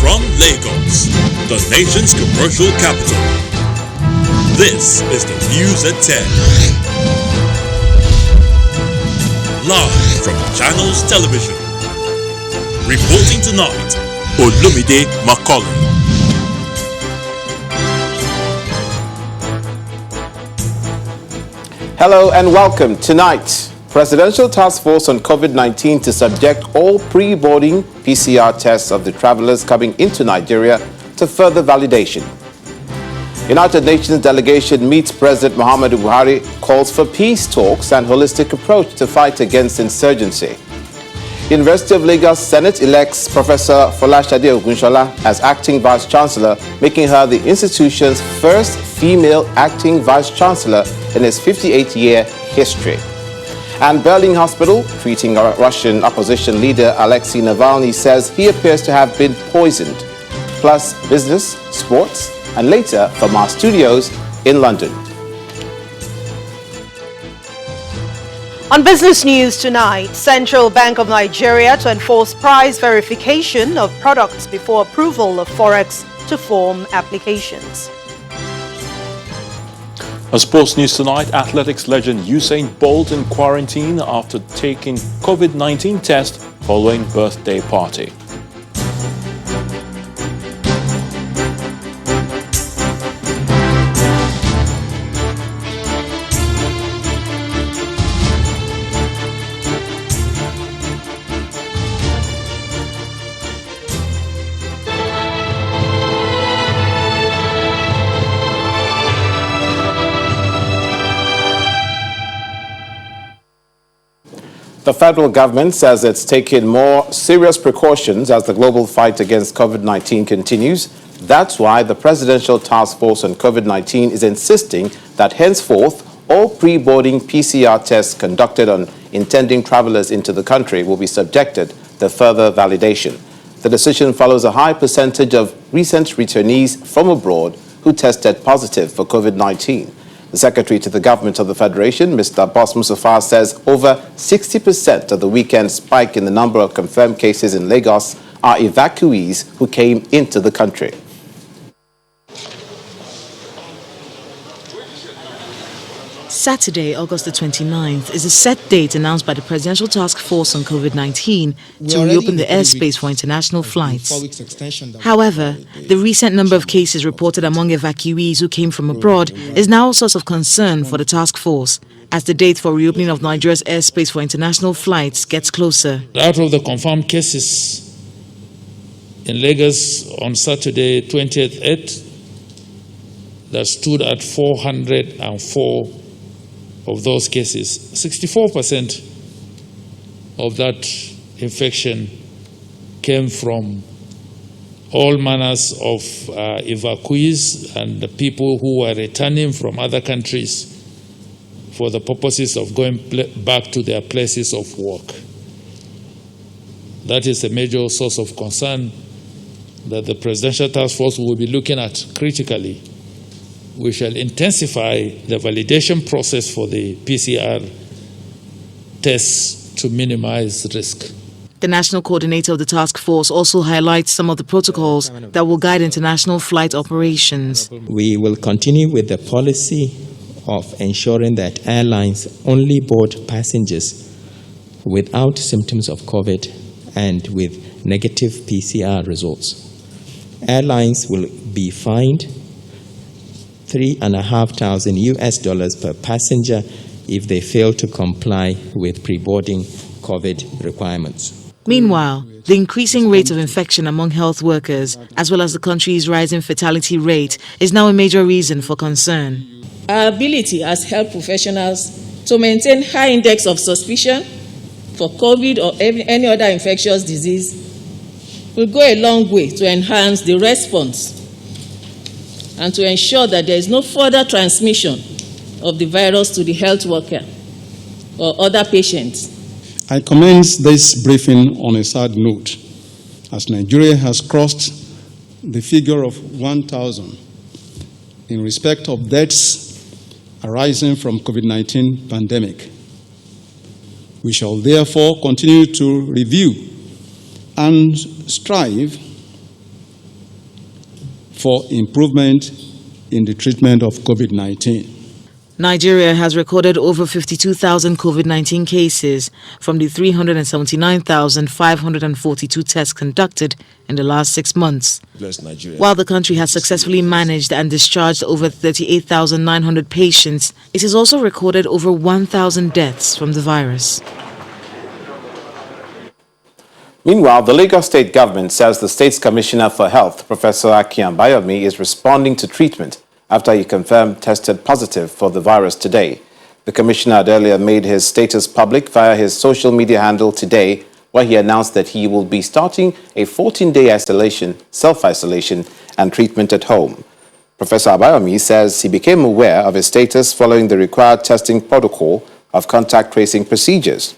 From Lagos, the nation's commercial capital, this is the News at 10. Live from Channels Television. Reporting tonight, Olumilua. Hello and welcome. Tonight, Presidential Task Force on COVID-19 to subject all pre-boarding PCR tests of the travelers coming into Nigeria to further validation. United Nations delegation meets President Muhammadu Buhari, calls for peace talks and holistic approach to fight against insurgency. University of Lagos Senate elects Professor Folashade Ogunshola as acting Vice-Chancellor, making her the institution's first female acting Vice-Chancellor in its 58-year history. And Berlin Hospital, treating Russian opposition leader Alexei Navalny, says he appears to have been poisoned. Plus business, sports, and later from our studios in London. On business news tonight, Central Bank of Nigeria to enforce price verification of products before approval of Forex to form applications. On sports news tonight, athletics legend Usain Bolt in quarantine after taking COVID-19 test following birthday party. The federal government says it's taking more serious precautions as the global fight against COVID-19 continues. That's why the Presidential Task Force on COVID-19 is insisting that henceforth all pre-boarding PCR tests conducted on intending travelers into the country will be subjected to further validation. The decision follows a high percentage of recent returnees from abroad who tested positive for COVID-19. The Secretary to the Government of the Federation, Mr. Boss Mustafa, says over 60% of the weekend spike in the number of confirmed cases in Lagos are evacuees who came into the country. Saturday, August the 29th, is a set date announced by the Presidential Task Force on COVID-19 to reopen the airspace for international flights. However, the recent number of cases reported among evacuees who came from abroad is now a source of concern for the task force, as the date for reopening of Nigeria's airspace for international flights gets closer. Out of the confirmed cases in Lagos on Saturday, 28th, that stood at 404 of those cases, 64% of that infection came from all manners of evacuees and the people who were returning from other countries for the purposes of going back to their places of work. That is a major source of concern that the Presidential Task Force will be looking at critically. We shall intensify the validation process for the PCR tests to minimize risk. The national coordinator of the task force also highlights some of the protocols that will guide international flight operations. We will continue with the policy of ensuring that airlines only board passengers without symptoms of COVID and with negative PCR results. Airlines will be fined $3,500 US per passenger if they fail to comply with pre-boarding COVID requirements. Meanwhile, the increasing rate of infection among health workers, as well as the country's rising fatality rate, is now a major reason for concern. Our ability as health professionals to maintain high index of suspicion for COVID or any other infectious disease will go a long way to enhance the response and to ensure that there is no further transmission of the virus to the health worker or other patients. I commence this briefing on a sad note, as Nigeria has crossed the figure of 1,000 in respect of deaths arising from COVID-19 pandemic. We shall therefore continue to review and strive for improvement in the treatment of COVID-19. Nigeria has recorded over 52,000 COVID-19 cases from the 379,542 tests conducted in the last 6 months. While the country has successfully managed and discharged over 38,900 patients, it has also recorded over 1,000 deaths from the virus. Meanwhile, the Lagos State government says the state's Commissioner for Health, Professor Akian Bayomi, is responding to treatment after he confirmed tested positive for the virus today. The commissioner had earlier made his status public via his social media handle today, where he announced that he will be starting a 14-day self-isolation and treatment at home. Professor Abayomi says he became aware of his status following the required testing protocol of contact tracing procedures.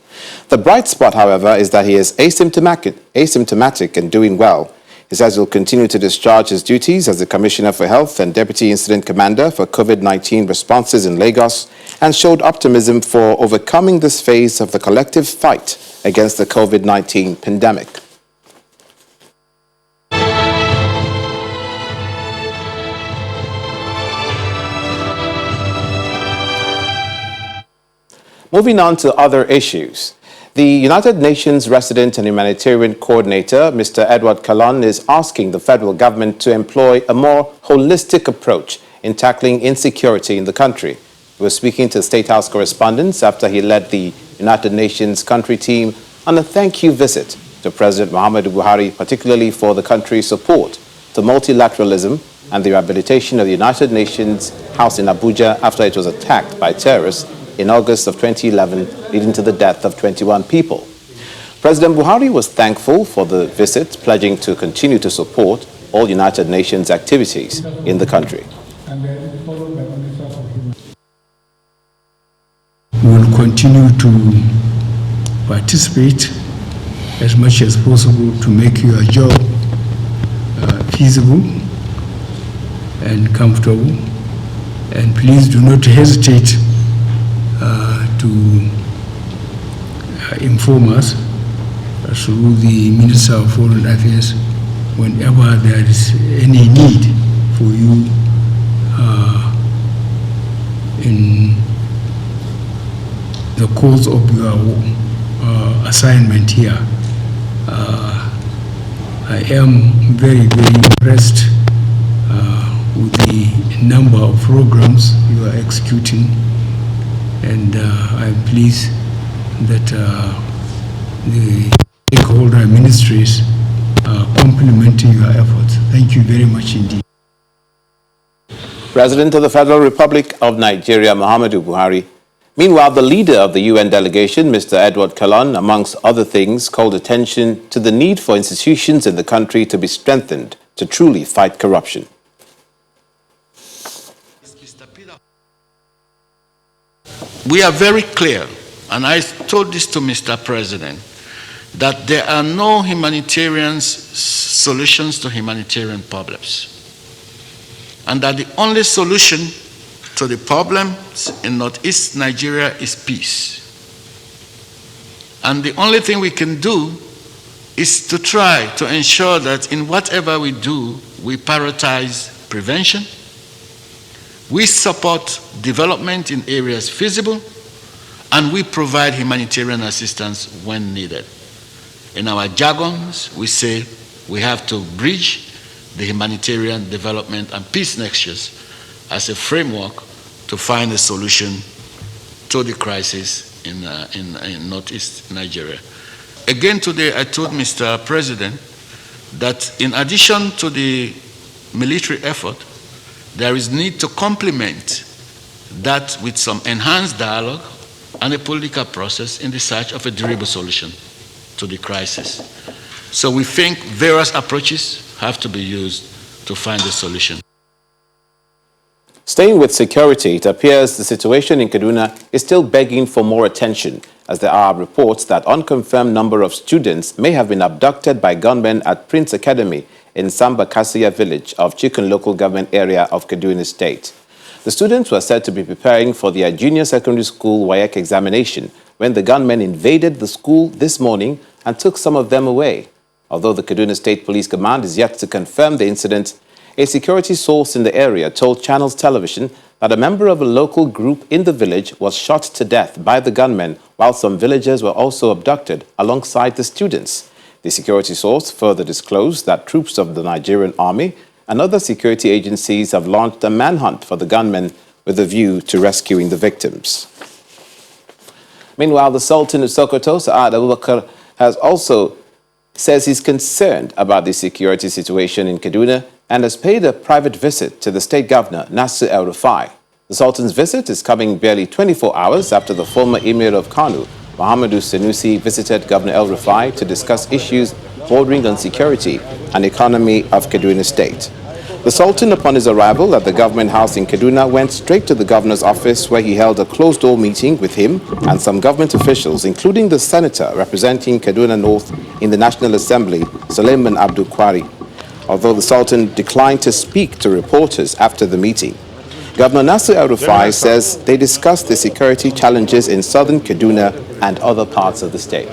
The bright spot, however, is that he is asymptomatic and doing well. He says he'll continue to discharge his duties as the Commissioner for Health and Deputy Incident Commander for COVID-19 responses in Lagos, and showed optimism for overcoming this phase of the collective fight against the COVID-19 pandemic. Moving on to other issues. The United Nations Resident and Humanitarian Coordinator, Mr. Edward Kalon, is asking the federal government to employ a more holistic approach in tackling insecurity in the country. He was speaking to State House correspondents after he led the United Nations country team on a thank you visit to President Muhammadu Buhari, particularly for the country's support to multilateralism and the rehabilitation of the United Nations House in Abuja after it was attacked by terrorists in August of 2011, leading to the death of 21 people. President Buhari was thankful for the visit, pledging to continue to support all United Nations activities in the country. We will continue to participate as much as possible to make your job feasible and comfortable. And please do not hesitate to inform us through the Minister of Foreign Affairs whenever there is any need for you in the course of your assignment here. I am very, very impressed with the number of programs you are executing, and I'm pleased that the stakeholder ministries are complementing your efforts. Thank you very much indeed. President of the Federal Republic of Nigeria, Muhammadu Buhari. Meanwhile, the leader of the UN delegation, Mr. Edward Kalon, amongst other things, called attention to the need for institutions in the country to be strengthened to truly fight corruption. We are very clear, and I told this to Mr. President, that there are no humanitarian solutions to humanitarian problems, and that the only solution to the problems in Northeast Nigeria is peace. And the only thing we can do is to try to ensure that in whatever we do, we prioritize prevention, we support development in areas feasible, and we provide humanitarian assistance when needed. In our jargons, we say we have to bridge the humanitarian development and peace nexus as a framework to find a solution to the crisis in Northeast Nigeria. Again today, I told Mr. President that in addition to the military effort, there is need to complement that with some enhanced dialogue and a political process in the search of a durable solution to the crisis. So we think various approaches have to be used to find a solution. Staying with security, it appears the situation in Kaduna is still begging for more attention, as there are reports that unconfirmed number of students may have been abducted by gunmen at Prince Academy in Samba Kasiya village of Chikun local government area of Kaduna State. The students were said to be preparing for their junior secondary school WAEC examination when the gunmen invaded the school this morning and took some of them away. Although the Kaduna State Police Command is yet to confirm the incident, A security source in the area told Channels Television that a member of a local group in the village was shot to death by the gunmen, while some villagers were also abducted alongside the students. The security source further disclosed that troops of the Nigerian army and other security agencies have launched a manhunt for the gunmen with a view to rescuing the victims. Meanwhile, the Sultan of Sokoto, Saad Abubakar, says he's concerned about the security situation in Kaduna and has paid a private visit to the state governor, Nasir El-Rufai. The Sultan's visit is coming barely 24 hours after the former Emir of Kano, Muhammadu Sanusi, visited Governor El-Rufai to discuss issues bordering on security and economy of Kaduna State. The Sultan, upon his arrival at the government house in Kaduna, went straight to the governor's office where he held a closed-door meeting with him and some government officials, including the senator representing Kaduna North in the National Assembly, Suleiman Abdul Kwari. Although the Sultan declined to speak to reporters after the meeting, Governor Nasir El-Rufai says they discussed the security challenges in southern Kaduna and other parts of the state.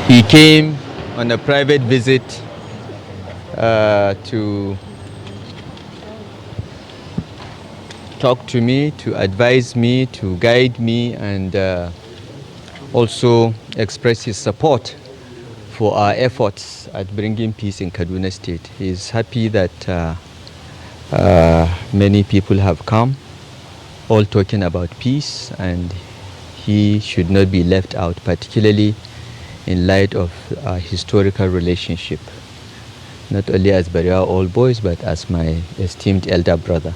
He came on a private visit to talk to me, to advise me, to guide me, and also express his support for our efforts at bringing peace in Kaduna State. He is happy that many people have come, all talking about peace, and he should not be left out, particularly in light of our historical relationship, not only as Bariwa Old Boys, but as my esteemed elder brother.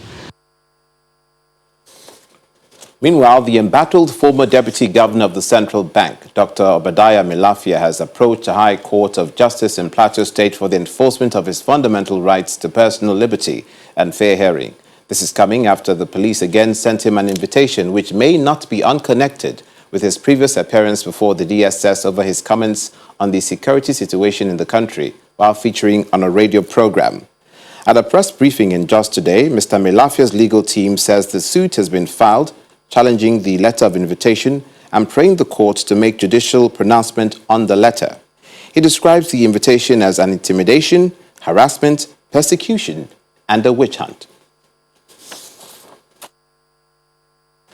Meanwhile, the embattled former Deputy Governor of the Central Bank, Dr. Obadiah Milafia, has approached the High Court of Justice in Plateau State for the enforcement of his fundamental rights to personal liberty and fair hearing. This is coming after the police again sent him an invitation which may not be unconnected with his previous appearance before the DSS over his comments on the security situation in the country while featuring on a radio program. At a press briefing in Jos today, Mr. Milafia's legal team says the suit has been filed challenging the letter of invitation and praying the court to make judicial pronouncement on the letter. He describes the invitation as an intimidation, harassment, persecution, and a witch hunt.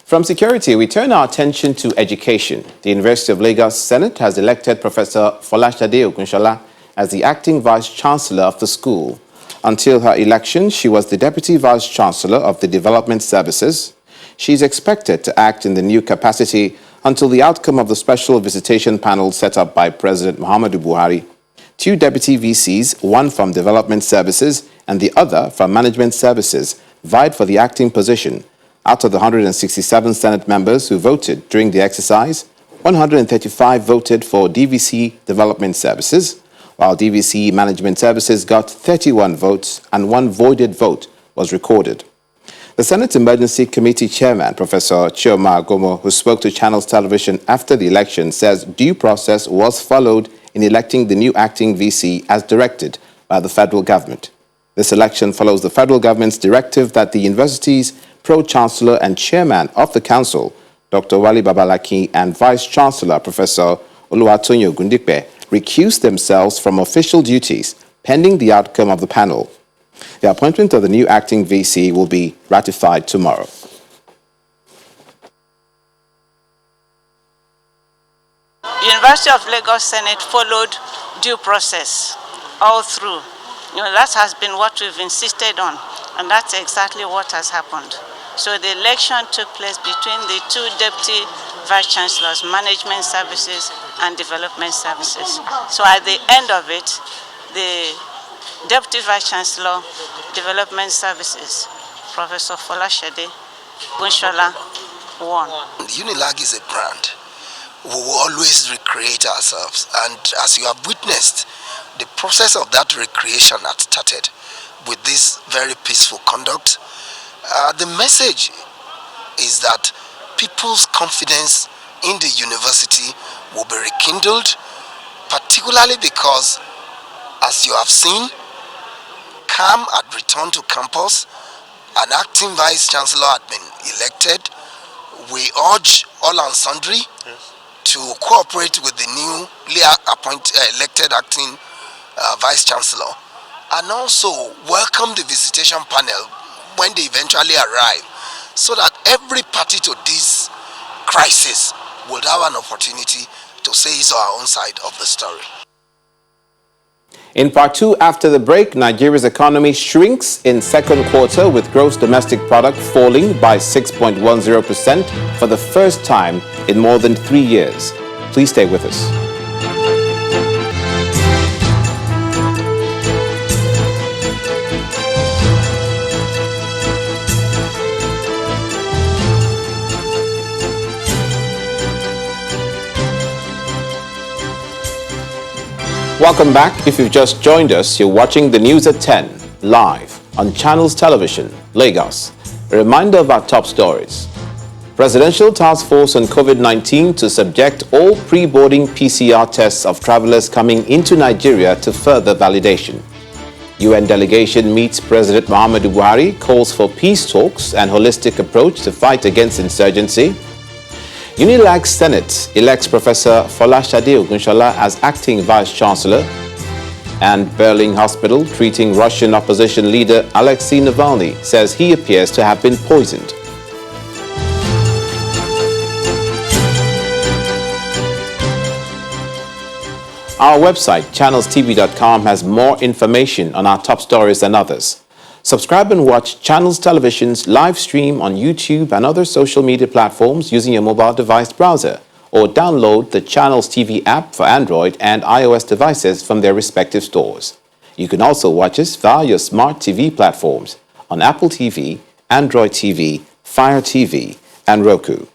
From security, we turn our attention to education. The University of Lagos Senate has elected Professor Folashade Ogunshola as the acting vice-chancellor of the school. Until her election, she was the deputy vice-chancellor of the Development Services. She is expected to act in the new capacity until the outcome of the special visitation panel set up by President Muhammadu Buhari. Two deputy VCs, one from Development Services and the other from Management Services, vied for the acting position. Out of the 167 Senate members who voted during the exercise, 135 voted for DVC Development Services, while DVC Management Services got 31 votes and one voided vote was recorded. The Senate Emergency Committee Chairman, Professor Chioma Agomo, who spoke to Channels Television after the election, says due process was followed in electing the new acting VC as directed by the federal government. This election follows the federal government's directive that the university's Pro-Chancellor and Chairman of the Council, Dr. Wali Babalaki, and Vice-Chancellor, Professor Oluwatunyo Gundikpe, recuse themselves from official duties pending the outcome of the panel. The appointment of the new acting VC will be ratified tomorrow. University of Lagos Senate followed due process all through. That has been what we've insisted on, and that's exactly what has happened. So the election took place between the two deputy vice-chancellors, Management Services and Development Services. So at the end of it, the Deputy Vice-Chancellor, Development Services, Professor Folashade Ogunshola, won. Unilag is a brand. We will always recreate ourselves, and as you have witnessed, the process of that recreation had started with this very peaceful conduct. The message is that people's confidence in the university will be rekindled, particularly because, as you have seen, CAM had returned to campus, an acting vice-chancellor had been elected. We urge all and sundry to cooperate with the newly elected acting Vice Chancellor, and also welcome the visitation panel when they eventually arrive, so that every party to this crisis will have an opportunity to say his or her own side of the story. In part two, after the break, Nigeria's economy shrinks in second quarter with gross domestic product falling by 6.10% for the first time in more than 3 years. Please stay with us. Welcome back. If you've just joined us, you're watching the news at 10, live on Channels Television, Lagos. A reminder of our top stories. Presidential Task Force on COVID-19 to subject all pre-boarding PCR tests of travelers coming into Nigeria to further validation. UN delegation meets President Muhammadu Buhari, calls for peace talks and holistic approach to fight against insurgency. UNILAG Senate elects Professor Folashade Ogunshola as acting Vice-Chancellor, and Berlin Hospital, treating Russian opposition leader Alexei Navalny, says he appears to have been poisoned. Our website, channelstv.com, has more information on our top stories than others. Subscribe and watch Channels Television's live stream on YouTube and other social media platforms using your mobile device browser, or download the Channels TV app for Android and iOS devices from their respective stores. You can also watch us via your smart TV platforms on Apple TV, Android TV, Fire TV, and Roku.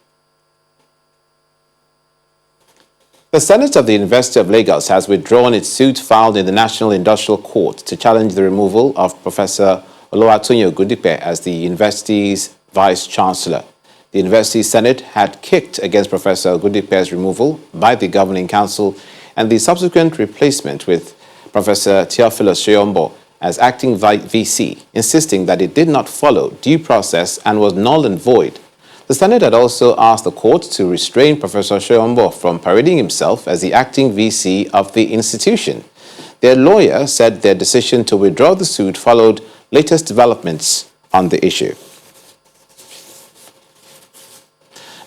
The Senate of the University of Lagos has withdrawn its suit filed in the National Industrial Court to challenge the removal of Professor Oluwatoyin Ogundipe as the university's Vice-Chancellor. The University Senate had kicked against Professor Ogundipe's removal by the Governing Council and the subsequent replacement with Professor Theophilus Soyombo as acting VC, insisting that it did not follow due process and was null and void. The Senate had also asked the court to restrain Professor Soyombo from parading himself as the acting VC of the institution. Their lawyer said their decision to withdraw the suit followed latest developments on the issue.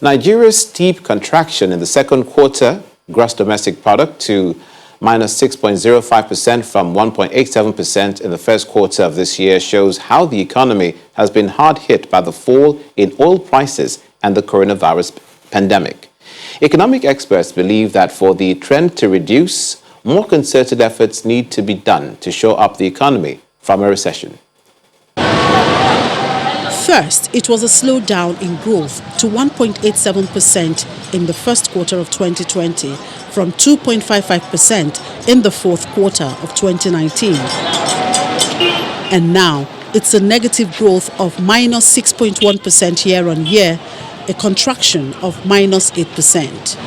Nigeria's steep contraction in the second quarter gross domestic product to minus 6.05% from 1.87% in the first quarter of this year shows how the economy has been hard hit by the fall in oil prices and the coronavirus pandemic. Economic experts believe that for the trend to reduce, more concerted efforts need to be done to shore up the economy from a recession. First, it was a slowdown in growth to 1.87% in the first quarter of 2020 from 2.55% in the fourth quarter of 2019. And now, it's a negative growth of minus 6.1% year-on-year, a contraction of minus 8%.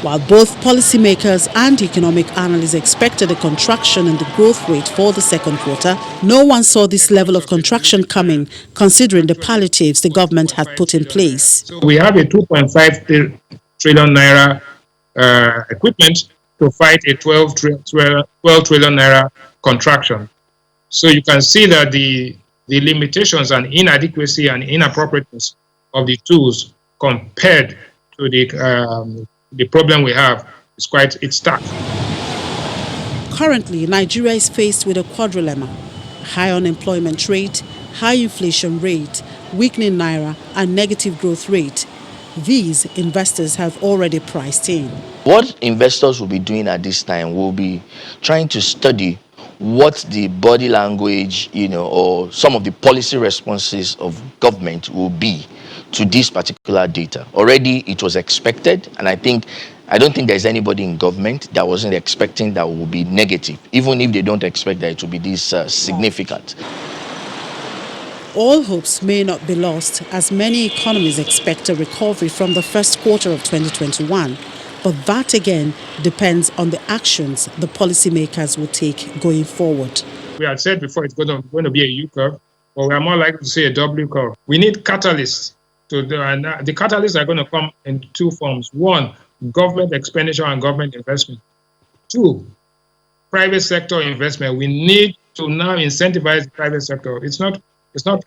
While both policymakers and economic analysts expected a contraction in the growth rate for the second quarter, no one saw this level of contraction coming, considering the palliatives the government had put in place. So we have a 2.5 trillion naira equipment to fight a 12 trillion naira contraction. So you can see that the limitations and inadequacy and inappropriateness of the tools compared to the problem we have is it's stark. Currently, Nigeria is faced with a quadrilemma: high unemployment rate, high inflation rate, weakening naira, and negative growth rate. These investors have already priced in. What investors will be doing at this time will be trying to study what the body language, or some of the policy responses of government will be to this particular data. Already it was expected, and I don't think there's anybody in government that wasn't expecting that will be negative, even if they don't expect that it will be this significant. All hopes may not be lost, as many economies expect a recovery from the first quarter of 2021. But that again depends on the actions the policymakers will take going forward. We had said before it's going to be a U-curve, but we are more likely to see a W curve. We need catalysts. And the catalysts are going to come in two forms. One, government expenditure and government investment. Two, private sector investment. We need to now incentivize the private sector. It's not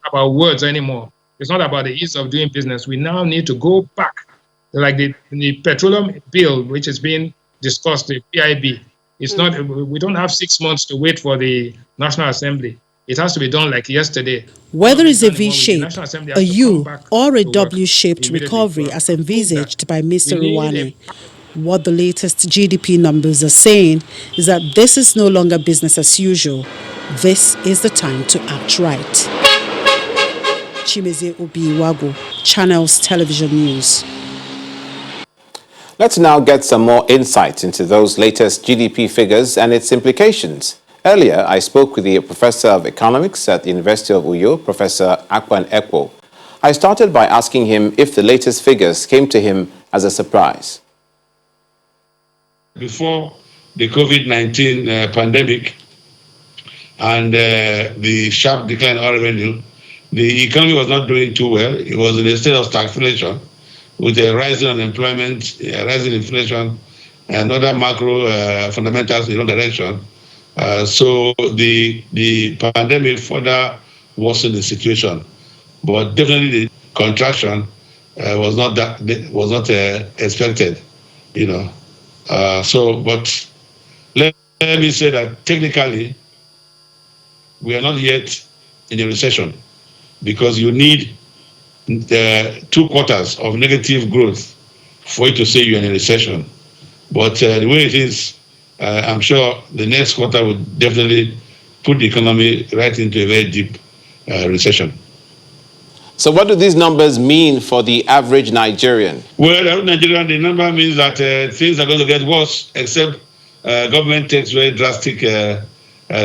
about words anymore. It's not about the ease of doing business. We now need to go back, like the petroleum bill, which is being discussed, the PIB. It's not. We don't have 6 months to wait for the National Assembly. It has to be done like yesterday. Whether it's a V-shape, a U, or a W-shaped recovery as envisaged by Mr. Ruwani, what the latest GDP numbers are saying is that this is no longer business as usual. This is the time to act right. Chimeze Obiwago, Channels Television News. Let's now get some more insight into those latest GDP figures and its implications. Earlier, I spoke with the Professor of Economics at the University of Uyo, Professor Akpan Ekwo. I started by asking him if the latest figures came to him as a surprise. Before the COVID-19 pandemic and the sharp decline in oil revenue, the economy was not doing too well. It was in a state of stagflation with a rising unemployment, rising inflation, and other macro fundamentals in the wrong direction. So the pandemic further worsened the situation, but definitely the contraction was not expected, you know. But let me say that technically we are not yet in a recession because you need 2 quarters of negative growth for you to say you're in a recession. But the way it is, I'm sure the next quarter will definitely put the economy right into a very deep recession. So what do these numbers mean for the average Nigerian? Well, the average Nigerian, the number means that things are going to get worse, except government takes very drastic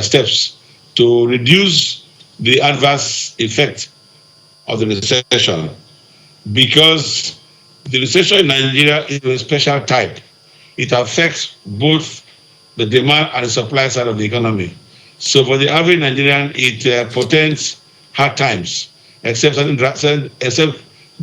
steps to reduce the adverse effect of the recession. Because the recession in Nigeria is a special type. It affects both the demand and the supply side of the economy. So for the average Nigerian, it portends hard times, except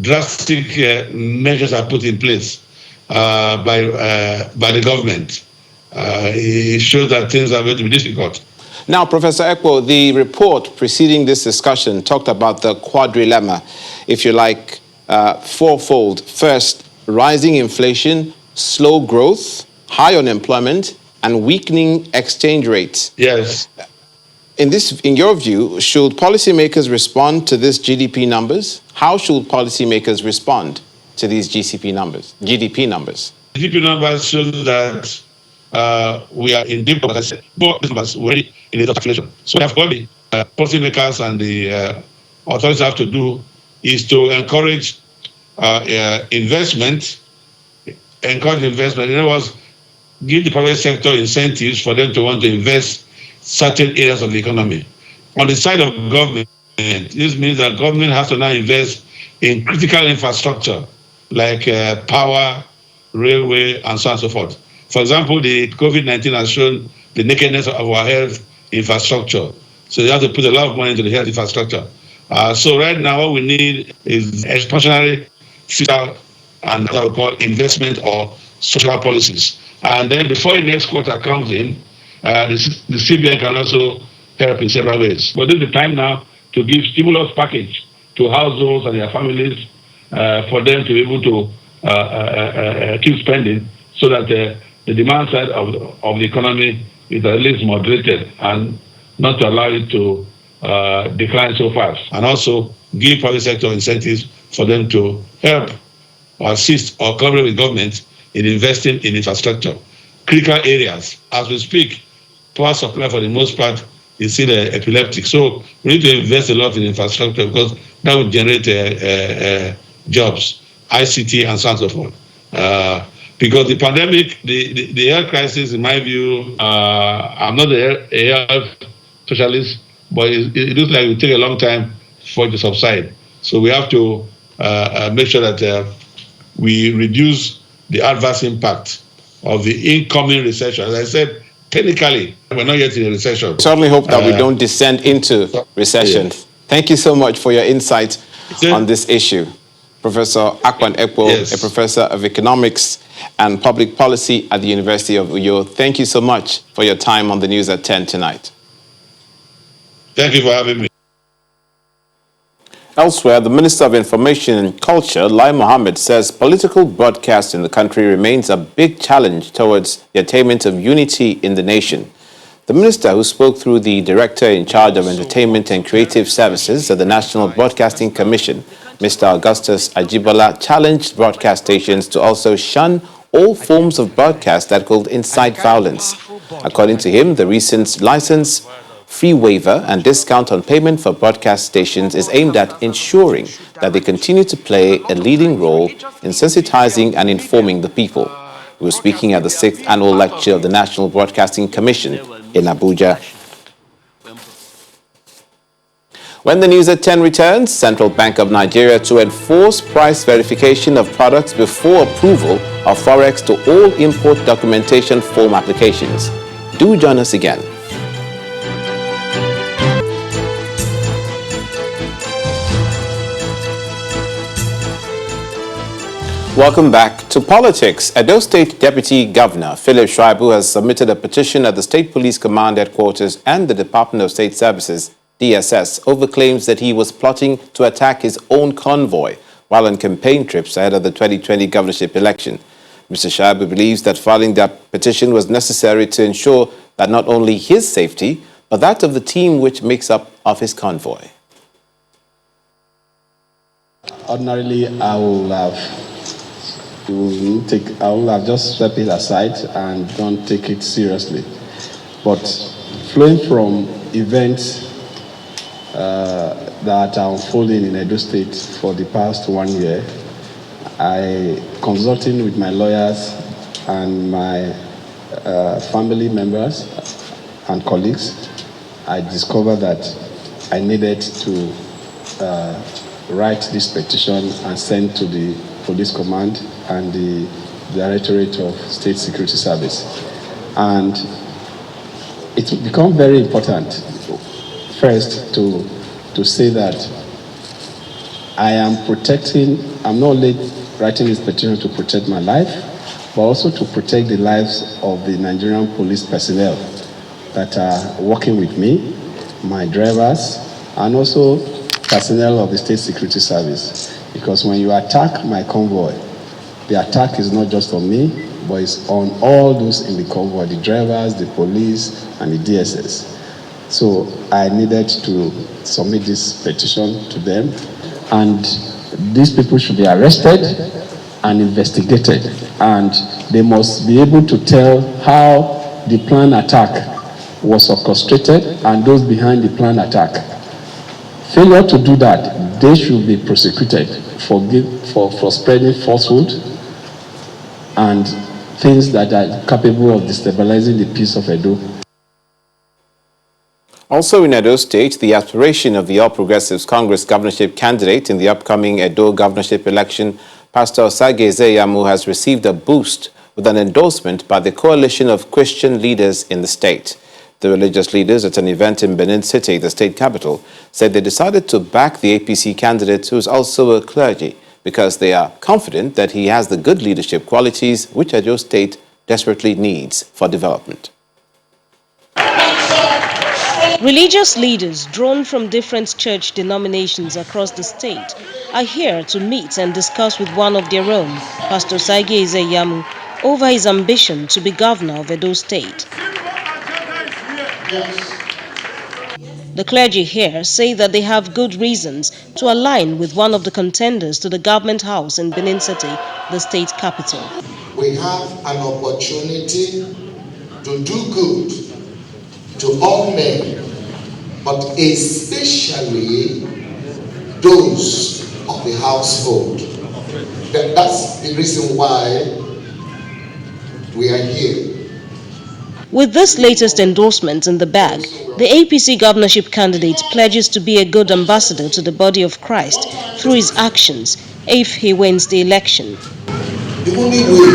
drastic measures are put in place by the government. It shows that things are going to be difficult. Now, Professor Ekwo, the report preceding this discussion talked about the quadrilemma, if you like, fourfold. First, rising inflation, slow growth, high unemployment, and weakening exchange rates. Yes. In your view, should policymakers respond to these GDP numbers? How should policymakers respond to these GDP numbers? GDP numbers show that we are in deep numbers already in a inflation. So what the policymakers and the authorities have to do is to encourage investment. In other words, give the private sector incentives for them to want to invest certain areas of the economy. On the side of government, this means that government has to now invest in critical infrastructure like power, railway, and so on and so forth. For example, the COVID-19 has shown the nakedness of our health infrastructure. So you have to put a lot of money into the health infrastructure. So right now what we need is expansionary fiscal and what we call investment or social policies. And then before the next quarter comes in, the CBN can also help in several ways. But this is the time now to give stimulus package to households and their families for them to be able to keep spending so that the demand side of the economy is at least moderated and not to allow it to decline so fast. And also give private sector incentives for them to help or assist or collaborate with government in investing in infrastructure. Critical areas, as we speak, power supply for the most part is still epileptic. So we need to invest a lot in infrastructure because that will generate jobs, ICT, and so on and so forth. Because the pandemic, the health crisis, in my view, I'm not a health specialist, but it looks like it will take a long time for it to subside. So we have to make sure that we reduce the adverse impact of the incoming recession. As I said, technically, we're not yet in a recession. Certainly hope that we don't descend into recession. Yes. Thank you so much for your insight on this issue. Professor Akpan Ekpo, Yes. a professor of economics and public policy at the University of Uyo. Thank you so much for your time on the News at 10 tonight. Thank you for having me. Elsewhere, the Minister of Information and Culture, Lai Mohammed, says political broadcast in the country remains a big challenge towards the attainment of unity in the nation. The minister, who spoke through the director in charge of entertainment and creative services at the National Broadcasting Commission, Mr. Augustus Ajibola, challenged broadcast stations to also shun all forms of broadcast that could incite violence. According to him, the recent license fee waiver and discount on payment for broadcast stations is aimed at ensuring that they continue to play a leading role in sensitizing and informing the people. He was speaking at the 6th annual lecture of the National Broadcasting Commission in Abuja. When the News at 10 returns, Central Bank of Nigeria to enforce price verification of products before approval of Forex to all import documentation form applications. Do join us again. Welcome back to politics. Edo State Deputy Governor Philip Shaibu has submitted a petition at the State Police Command Headquarters and the Department of State Services, DSS, over claims that he was plotting to attack his own convoy while on campaign trips ahead of the 2020 governorship election. Mr. Shaibu believes that filing that petition was necessary to ensure that not only his safety, but that of the team which makes up of his convoy. Ordinarily, I will have just swept it aside and don't take it seriously. But flowing from events that are unfolding in Edo State for the past 1 year, consulting with my lawyers and my family members and colleagues, I discovered that I needed to write this petition and send to the Police Command and the Directorate of State Security Service. And it's become very important, first, to say that I'm not only writing this petition to protect my life, but also to protect the lives of the Nigerian police personnel that are working with me, my drivers, and also personnel of the State Security Service. Because when you attack my convoy, the attack is not just on me, but it's on all those in the convoy, the drivers, the police, and the DSS. So I needed to submit this petition to them, and these people should be arrested and investigated, and they must be able to tell how the planned attack was orchestrated and those behind the planned attack. Failure to do that, they should be prosecuted for spreading falsehood and things that are capable of destabilizing the peace of Edo. Also in Edo State, the aspiration of the All Progressives Congress governorship candidate in the upcoming Edo governorship election, Pastor Osage Ezeyamu, has received a boost with an endorsement by the coalition of Christian leaders in the state. The religious leaders at an event in Benin City, the state capital, said they decided to back the APC candidate, who is also a clergy, because they are confident that he has the good leadership qualities which Edo State desperately needs for development. Religious leaders drawn from different church denominations across the state are here to meet and discuss with one of their own, Pastor Osage Ezeyamu, over his ambition to be governor of Edo State. The clergy here say that they have good reasons to align with one of the contenders to the government house in Benin City, the state capital. We have an opportunity to do good to all men, but especially those of the household. That's the reason why we are here. With this latest endorsement in the bag, the APC governorship candidate pledges to be a good ambassador to the body of Christ through his actions if he wins the election. The only way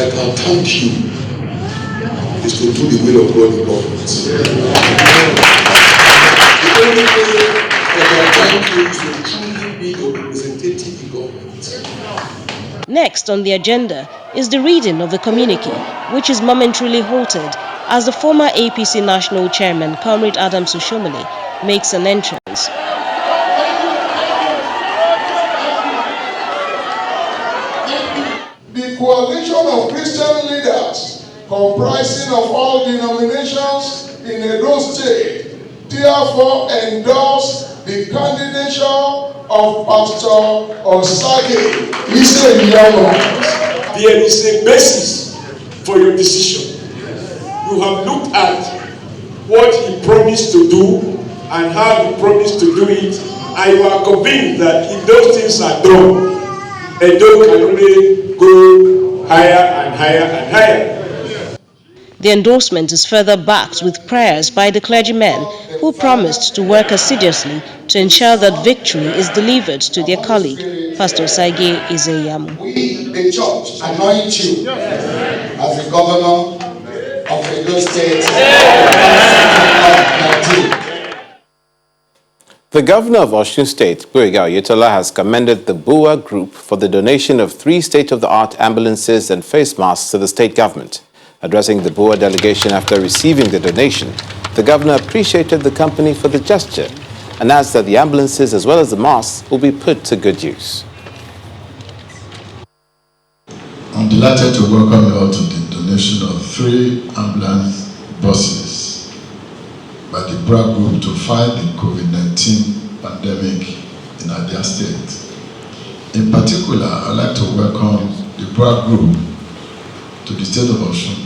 I can thank you is to do the will of God in government. The only way I can thank you is to truly Next on the agenda is the reading of the communique, which is momentarily halted as the former APC National Chairman, Comrade Adams Oshomole, makes an entrance. The coalition of Christian leaders, comprising of all denominations in Edo State, therefore endorse the candidature of Pastor Osage Iseyama. There is a basis for your decision. You have looked at what he promised to do and how he promised to do it, and you are convinced that if those things are done, Edo can only go higher and higher and higher. The endorsement is further backed with prayers by the clergymen who promised to work assiduously to ensure that victory is delivered to their colleague, Pastor Osage Iseyama. We, the church, anoint you as the governor of Edo State. The governor of Osun State, Gboyega Oyetola, has commended the BUA Group for the donation of 3 state-of-the-art ambulances and face masks to the state government. Addressing the BUA delegation after receiving the donation, the governor appreciated the company for the gesture and adds that the ambulances as well as the masks will be put to good use. I'm delighted to welcome you all to the donation of 3 ambulance buses by the BUA Group to fight the COVID-19 pandemic in Abia State. In particular, I'd like to welcome the BUA Group to the state of Osun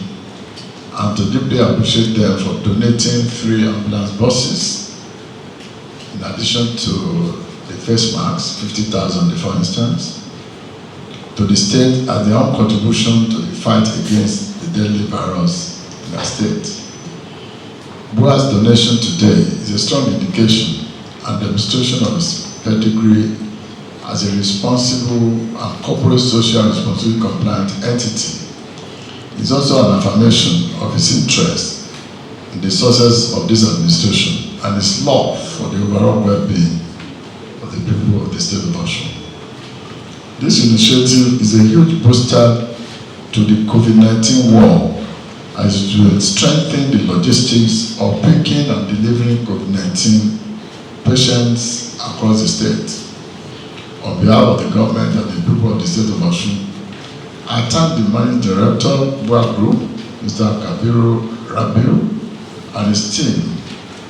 and to deeply appreciate them for donating 3 ambulance buses in addition to the face masks, 50,000 for instance, to the state as their own contribution to the fight against the deadly virus in our state. BUA's donation today is a strong indication and demonstration of its pedigree as a responsible and corporate social responsibility compliant entity. It's also an affirmation of its interest in the success of this administration and its love for the overall well-being of the people of the state of Osun. This initiative is a huge booster to the COVID-19 war as it will strengthen the logistics of picking and delivering COVID-19 patients across the state. On behalf of the government and the people of the state of Osun, I thank the managing director of BUA Group, Mr. Kabiru Rabiu, and his team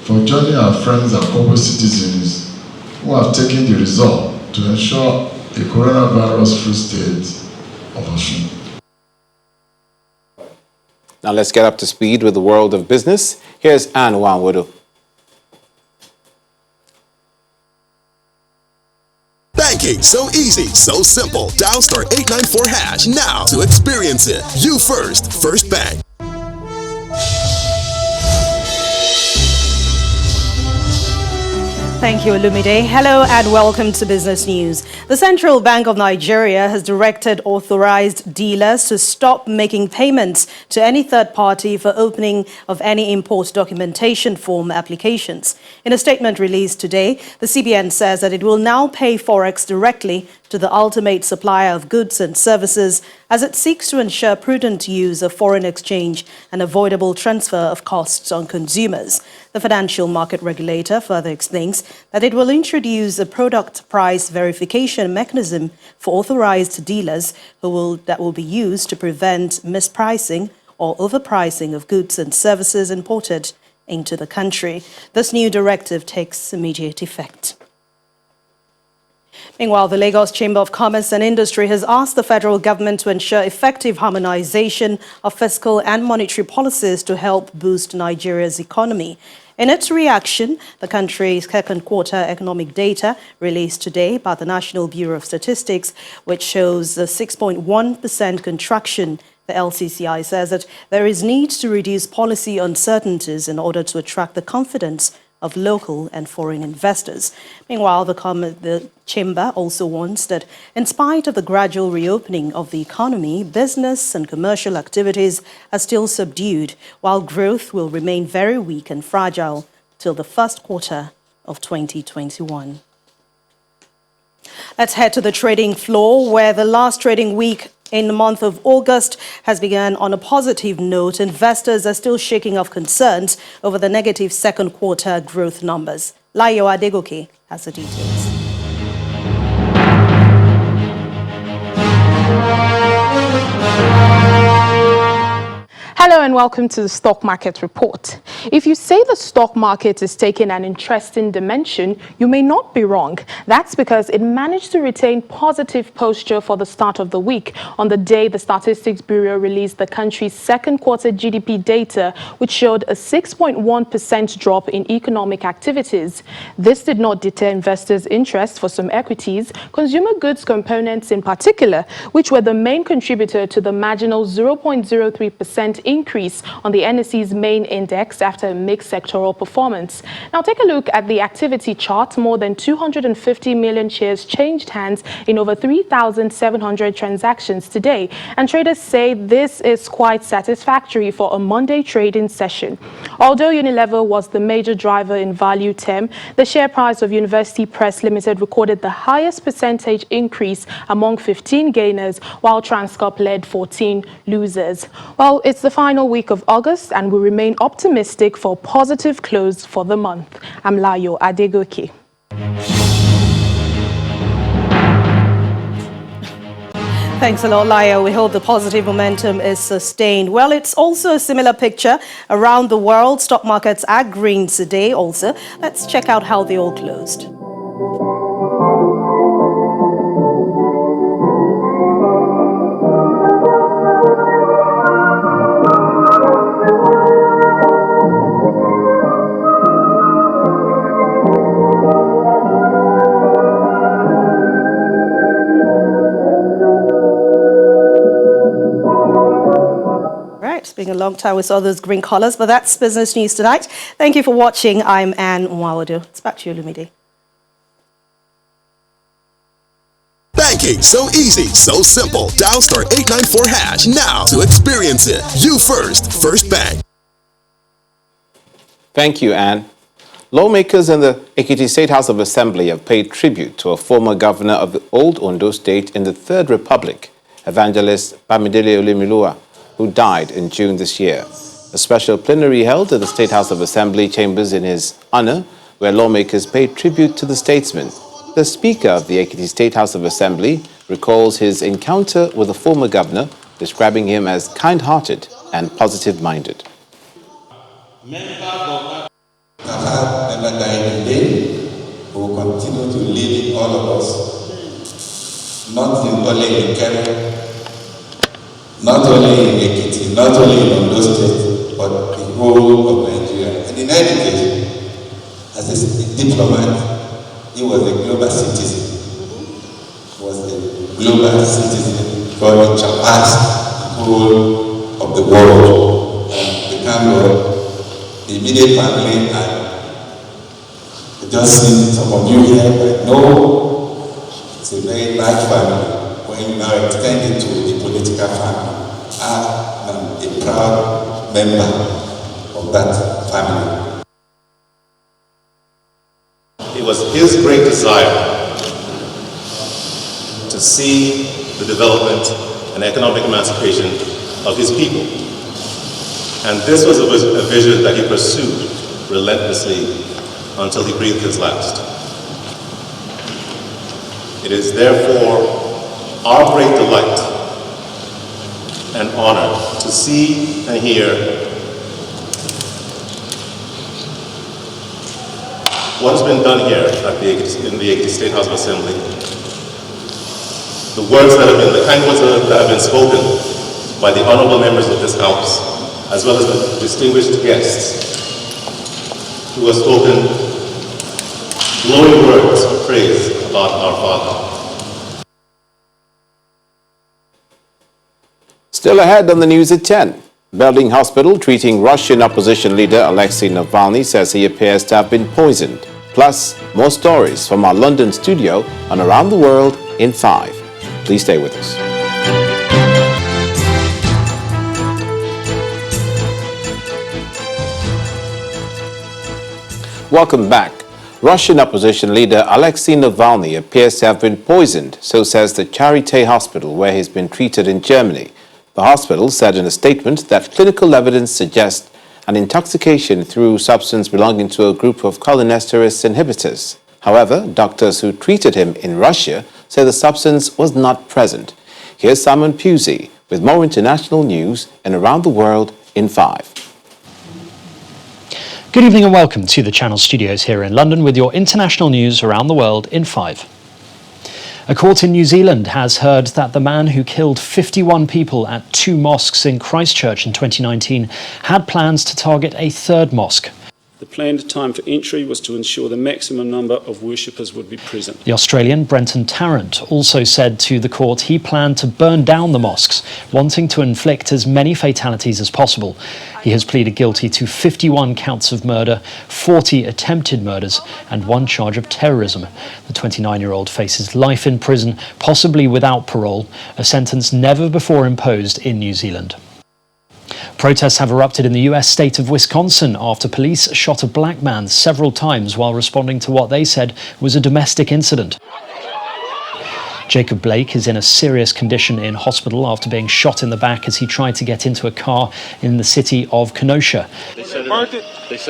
for joining our friends and corporate citizens who have taken the resolve to ensure a coronavirus-free state of Osun. Now let's get up to speed with the world of business. Here's Anne Wanwodo. Banking, so easy, so simple. Dial *894# now to experience it. You first, First Bank. Thank you, Olumide. Hello and welcome to Business News. The Central Bank of Nigeria has directed authorized dealers to stop making payments to any third party for opening of any import documentation form applications. In a statement released today, the CBN says that it will now pay Forex directly to the ultimate supplier of goods and services as it seeks to ensure prudent use of foreign exchange and avoidable transfer of costs on consumers. The financial market regulator further explains that it will introduce a product price verification mechanism for authorized dealers that will be used to prevent mispricing or overpricing of goods and services imported into the country. This new directive takes immediate effect. Meanwhile, the Lagos Chamber of Commerce and Industry has asked the federal government to ensure effective harmonization of fiscal and monetary policies to help boost Nigeria's economy. In its reaction, the country's second quarter economic data released today by the National Bureau of Statistics, which shows a 6.1% contraction. The LCCI says that there is need to reduce policy uncertainties in order to attract the confidence of local and foreign investors. Meanwhile, the chamber also warns that in spite of the gradual reopening of the economy, business and commercial activities are still subdued, while growth will remain very weak and fragile till the first quarter of 2021. Let's head to the trading floor, where the last trading week in the month of August has begun on a positive note. Investors are still shaking off concerns over the negative second quarter growth numbers. Layo Adegoke has the details. Hello and welcome to the Stock Market Report. If you say the stock market is taking an interesting dimension, you may not be wrong. That's because it managed to retain positive posture for the start of the week on the day the Statistics Bureau released the country's second quarter GDP data, which showed a 6.1% drop in economic activities. This did not deter investors' interest for some equities, consumer goods components in particular, which were the main contributor to the marginal 0.03% increase on the NSE's main index after a mixed sectoral performance. Now take a look at the activity chart. More than 250 million shares changed hands in over 3,700 transactions today, and traders say this is quite satisfactory for a Monday trading session. Although Unilever was the major driver in value term, the share price of University Press Limited recorded the highest percentage increase among 15 gainers, while Transcorp led 14 losers. Well, it's the final week of August, and we remain optimistic for a positive close for the month. I'm Layo Adegoke. Thanks a lot, Layo. We hope the positive momentum is sustained. Well, it's also a similar picture around the world. Stock markets are green today also. Let's check out how they all closed. It's been a long time we saw those green colors, but that's business news tonight. Thank you for watching. I'm Anne Nwawodo. It's back to you, Olumide. Banking, so easy, so simple. Dial star 894 hash now to experience it. You first, First Bank. Thank you, Anne. Lawmakers in the Ekiti State House of Assembly have paid tribute to a former governor of the old Ondo State in the Third Republic, evangelist Bamidele Olumilua, who died in June this year. A special plenary held at the State House of Assembly chambers in his honor, where lawmakers paid tribute to the statesman. The Speaker of the Ekiti State House of Assembly recalls his encounter with the former governor, describing him as kind-hearted and positive-minded. Never died today, who will continue to live in all of us, not only in Kenya, not only in Ekiti, not only in Ondo State, but the whole of Nigeria. And in any case, as a diplomat, he was a global citizen. He was a global citizen, God in surpassed the whole of the world. And we thank God, the immediate family, and just seen some of you here, but no, it's a very large family. When you now extend it to the political family, I am a proud member of that family. It was his great desire to see the development and economic emancipation of his people. And this was a vision that he pursued relentlessly until he breathed his last. It is therefore our great delight and honor to see and hear what has been done here at in the Ekiti State House of Assembly. The words that have been, the kind words that have been spoken by the honorable members of this House, as well as the distinguished guests who have spoken glowing words of praise about our Father. Still ahead on the news at 10. Berlin Hospital treating Russian opposition leader Alexei Navalny says he appears to have been poisoned. Plus, more stories from our London studio on Around the World in 5. Please stay with us. Welcome back. Russian opposition leader Alexei Navalny appears to have been poisoned, so says the Charité hospital where he's been treated in Germany. The hospital said in a statement that clinical evidence suggests an intoxication through substance belonging to a group of cholinesterase inhibitors. However, doctors who treated him in Russia say the substance was not present. Here's Simon Pusey with more international news and around the world in 5. Good evening and welcome to the Channel Studios here in London with your international news around the world in 5. A court in New Zealand has heard that the man who killed 51 people at 2 mosques in Christchurch in 2019 had plans to target a third mosque. The planned time for entry was to ensure the maximum number of worshippers would be present. The Australian Brenton Tarrant also said to the court he planned to burn down the mosques, wanting to inflict as many fatalities as possible. He has pleaded guilty to 51 counts of murder, 40 attempted murders, and 1 charge of terrorism. The 29-year-old faces life in prison, possibly without parole, a sentence never before imposed in New Zealand. Protests have erupted in the US state of Wisconsin after police shot a black man several times while responding to what they said was a domestic incident. Jacob Blake is in a serious condition in hospital after being shot in the back as he tried to get into a car in the city of Kenosha. They set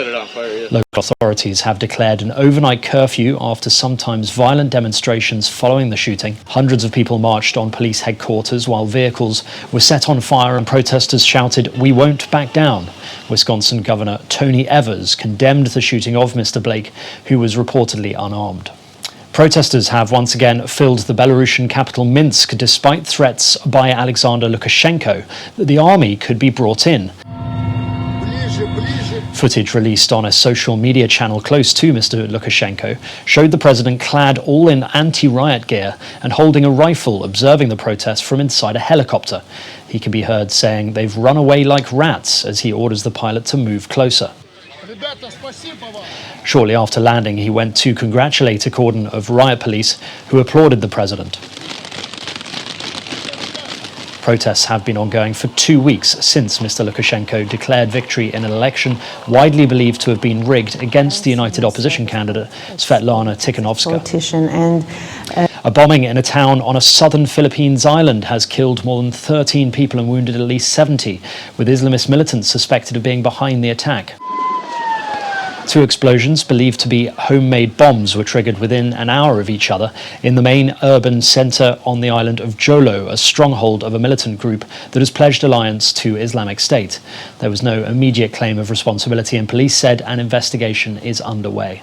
it on fire. Yeah. Local authorities have declared an overnight curfew after sometimes violent demonstrations following the shooting. Hundreds of people marched on police headquarters while vehicles were set on fire and protesters shouted, "We won't back down." Wisconsin Governor Tony Evers condemned the shooting of Mr. Blake, who was reportedly unarmed. Protesters have once again filled the Belarusian capital Minsk despite threats by Alexander Lukashenko that the army could be brought in. Footage released on a social media channel close to Mr. Lukashenko showed the president clad all in anti-riot gear and holding a rifle, observing the protests from inside a helicopter. He can be heard saying they've run away like rats as he orders the pilot to move closer. Shortly after landing, he went to congratulate a cordon of riot police who applauded the president. Protests have been ongoing for 2 weeks since Mr. Lukashenko declared victory in an election widely believed to have been rigged against the united opposition candidate Svetlana Tikhanovskaya. A bombing in a town on a southern Philippines island has killed more than 13 people and wounded at least 70, with Islamist militants suspected of being behind the attack. 2 explosions, believed to be homemade bombs, were triggered within an hour of each other in the main urban centre on the island of Jolo, a stronghold of a militant group that has pledged alliance to Islamic State. There was no immediate claim of responsibility, and police said an investigation is underway.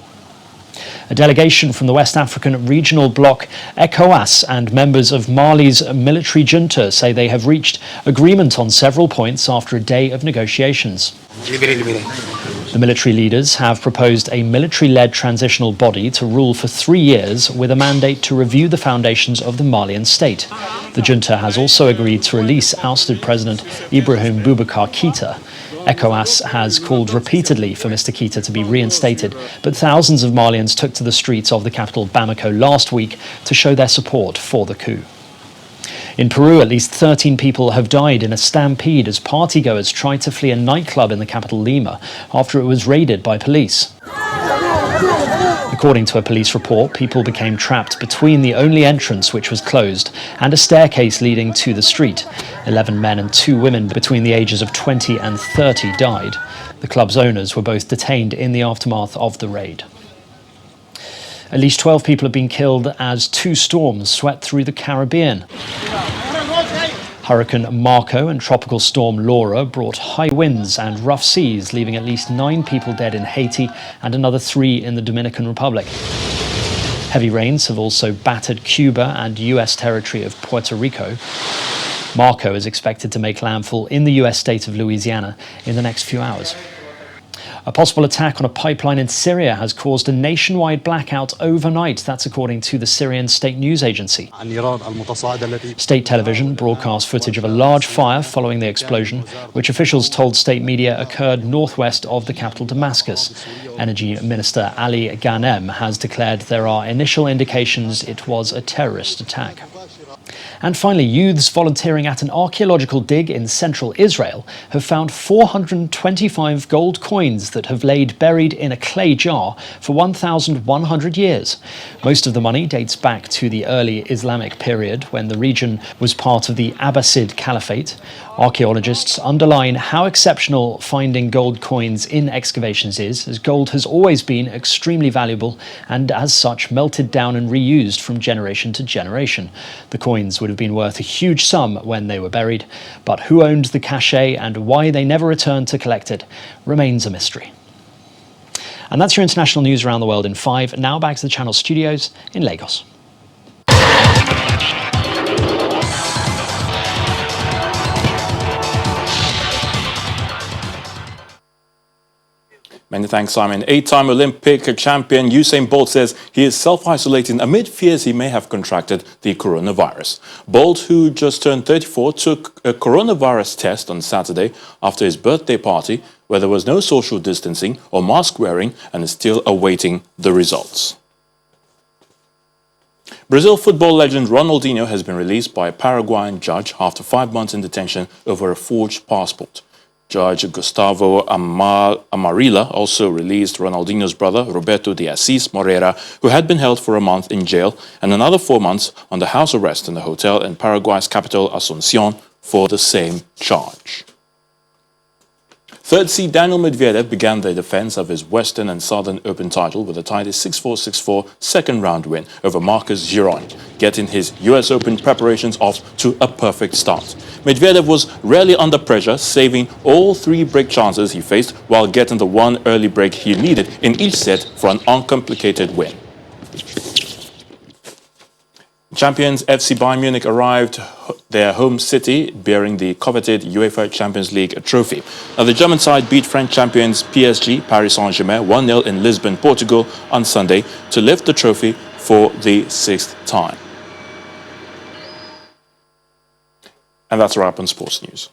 A delegation from the West African regional bloc ECOWAS and members of Mali's military junta say they have reached agreement on several points after a day of negotiations. The military leaders have proposed a military-led transitional body to rule for 3 years with a mandate to review the foundations of the Malian state. The junta has also agreed to release ousted President Ibrahim Boubacar Keïta. ECOWAS has called repeatedly for Mr. Keïta to be reinstated, but thousands of Malians took to the streets of the capital Bamako last week to show their support for the coup. In Peru, at least 13 people have died in a stampede as partygoers tried to flee a nightclub in the capital Lima after it was raided by police. According to a police report, people became trapped between the only entrance, which was closed, and a staircase leading to the street. 11 men and 2 women between the ages of 20 and 30 died. The club's owners were both detained in the aftermath of the raid. At least 12 people have been killed as 2 storms swept through the Caribbean. Hurricane Marco and Tropical Storm Laura brought high winds and rough seas, leaving at least 9 people dead in Haiti and another 3 in the Dominican Republic. Heavy rains have also battered Cuba and US territory of Puerto Rico. Marco is expected to make landfall in the US state of Louisiana in the next few hours. A possible attack on a pipeline in Syria has caused a nationwide blackout overnight. That's according to the Syrian state news agency. State television broadcast footage of a large fire following the explosion, which officials told state media occurred northwest of the capital Damascus. Energy Minister Ali Ghanem has declared there are initial indications it was a terrorist attack. And finally, youths volunteering at an archaeological dig in central Israel have found 425 gold coins that have laid buried in a clay jar for 1,100 years. Most of the money dates back to the early Islamic period when the region was part of the Abbasid Caliphate. Archaeologists underline how exceptional finding gold coins in excavations is, as gold has always been extremely valuable and as such melted down and reused from generation to generation. The coins would have been worth a huge sum when they were buried, but who owned the cachet and why they never returned to collect it remains a mystery. And that's your international news around the world in 5. Now back to the Channel studios in Lagos. Many thanks, Simon. 8-time Olympic champion Usain Bolt says he is self-isolating amid fears he may have contracted the coronavirus. Bolt, who just turned 34, took a coronavirus test on Saturday after his birthday party, where there was no social distancing or mask wearing, and is still awaiting the results. Brazil football legend Ronaldinho has been released by a Paraguayan judge after 5 months in detention over a forged passport. Judge Gustavo Amarilla also released Ronaldinho's brother, Roberto de Assis Moreira, who had been held for a month in jail and another 4 months under house arrest in a hotel in Paraguay's capital, Asunción, for the same charge. Third seed Daniel Medvedev began the defense of his Western and Southern Open title with a tidy 6-4, 6-4 second-round win over Marcus Giron, getting his US Open preparations off to a perfect start. Medvedev was rarely under pressure, saving all 3 break chances he faced while getting the 1 early break he needed in each set for an uncomplicated win. Champions FC Bayern Munich arrived their home city bearing the coveted UEFA Champions League trophy. Now, the German side beat French champions PSG, Paris Saint-Germain 1-0 in Lisbon, Portugal on Sunday to lift the trophy for the 6th time. And that's a wrap on sports news.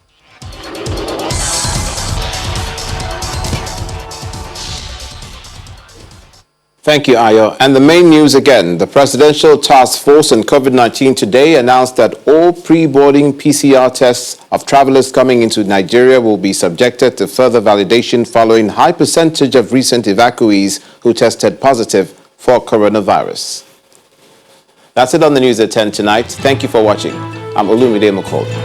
Thank you, Ayo. And the main news again. The Presidential Task Force on COVID-19 today announced that all pre-boarding PCR tests of travelers coming into Nigeria will be subjected to further validation following high percentage of recent evacuees who tested positive for coronavirus. That's it on the news at 10 tonight. Thank you for watching. I'm Olumilua.